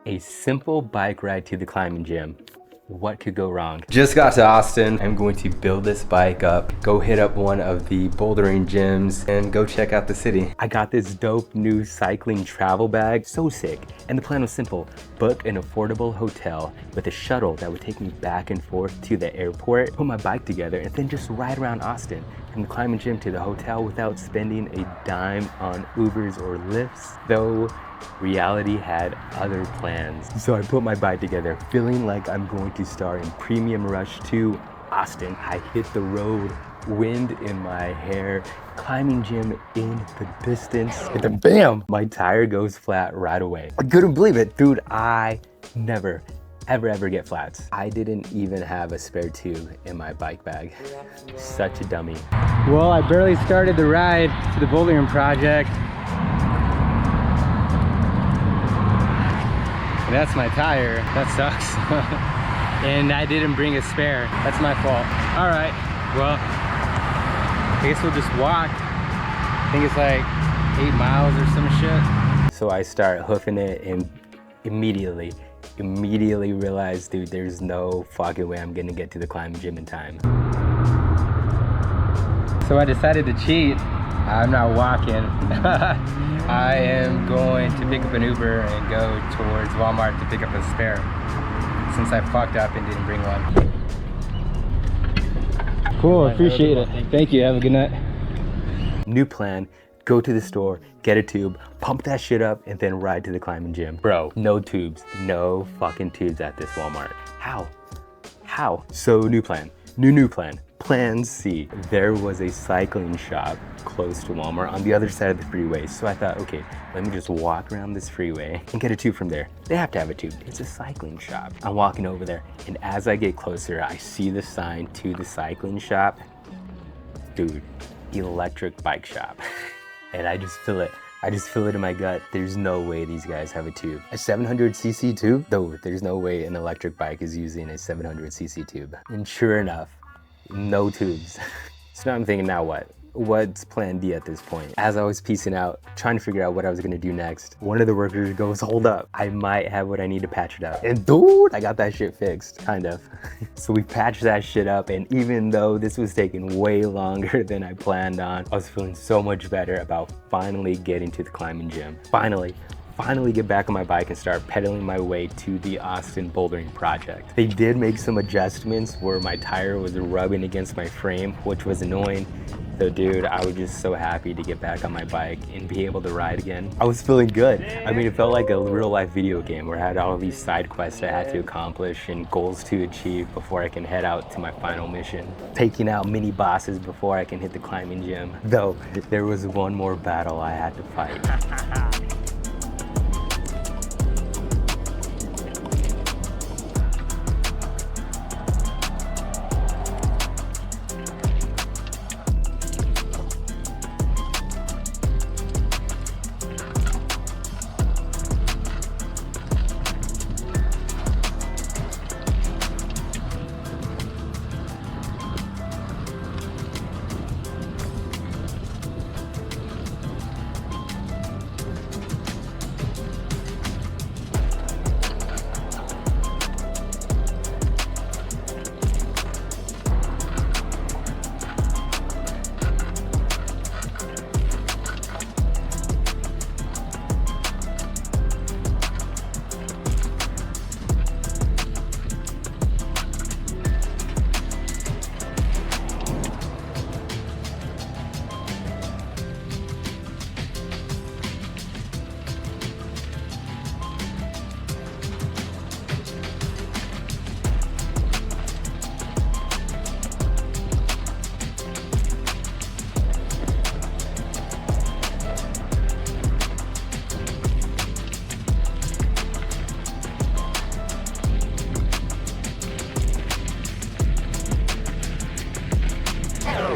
A simple bike ride to the climbing gym. What could go wrong? Just got to Austin. I'm going to build this bike up, go hit up one of the bouldering gyms, and go check out the city. I got this dope new cycling travel bag, so sick. And the plan was simple: book an affordable hotel with a shuttle that would take me back and forth to the airport, put my bike together, and then just ride around Austin from the climbing gym to the hotel without spending a dime on Ubers or Lyfts. Though reality had other plans. So I put my bike together, feeling like I'm going to star in Premium Rush to Austin. I hit the road, wind in my hair, climbing gym in the distance, and then bam, my tire goes flat right away. I couldn't believe it. Dude, I never, ever get flats. I didn't even have a spare tube in my bike bag. Such a dummy. Well, I barely started the ride to the Bouldering Project. That's my tire. That sucks. And I didn't bring a spare. That's my fault. All right, well, I guess we'll just walk. I think it's like 8 miles or some shit. So I start hoofing it and immediately realize, dude, there's no fucking way I'm gonna get to the climbing gym in time. So I decided to cheat. I'm not walking. I am going to pick up an Uber and go towards Walmart to pick up a spare, since I fucked up and didn't bring one. Cool, appreciate it. Thank you, have a good night. New plan, go to the store, get a tube, pump that shit up, and then ride to the climbing gym. Bro, no tubes, no fucking tubes at this Walmart. How? So new plan, new plan. Plan C, there was a cycling shop close to Walmart on the other side of the freeway. So I thought, okay, let me just walk around this freeway and get a tube from there. They have to have a tube. It's a cycling shop. I'm walking over there, and as I get closer, I see the sign to the cycling shop. Dude, electric bike shop. And I just feel it. I just feel it in my gut. There's no way these guys have a tube. A 700cc tube? Though there's no way an electric bike is using a 700cc tube. And sure enough, no tubes. So now I'm thinking, now what? What's plan D at this point? As I was piecing out, trying to figure out what I was gonna do next, one of the workers goes, hold up, I might have what I need to patch it up. And dude, I got that shit fixed, kind of. So we patched that shit up, and even though this was taking way longer than I planned on, I was feeling so much better about finally getting to the climbing gym. Finally get back on my bike and start pedaling my way to the Austin Bouldering Project. They did make some adjustments where my tire was rubbing against my frame, which was annoying. So dude, I was just so happy to get back on my bike and be able to ride again. I was feeling good. I mean, it felt like a real life video game where I had all these side quests I had to accomplish and goals to achieve before I can head out to my final mission. Taking out mini bosses before I can hit the climbing gym. Though, there was one more battle I had to fight.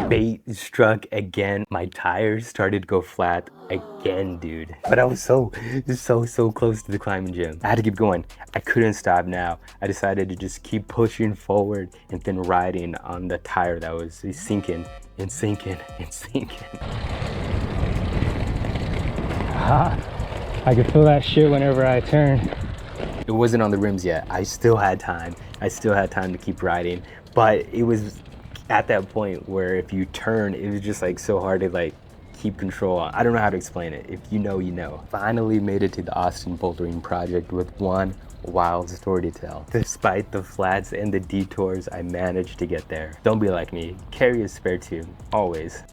Bait struck again. My tires started to go flat again, dude. But I was so close to the climbing gym. I had to keep going. I couldn't stop now. I decided to just keep pushing forward and then riding on the tire that was sinking and sinking and sinking. I could feel that shit whenever I turn. It wasn't on the rims yet. I still had time. I still had time to keep riding, but it was at that point where if you turn, it was just like so hard to like keep control on. I don't know how to explain it. If you know, you know. Finally made it to the Austin Bouldering Project with one wild story to tell. Despite the flats and the detours, I managed to get there. Don't be like me. Carry a spare tube, always.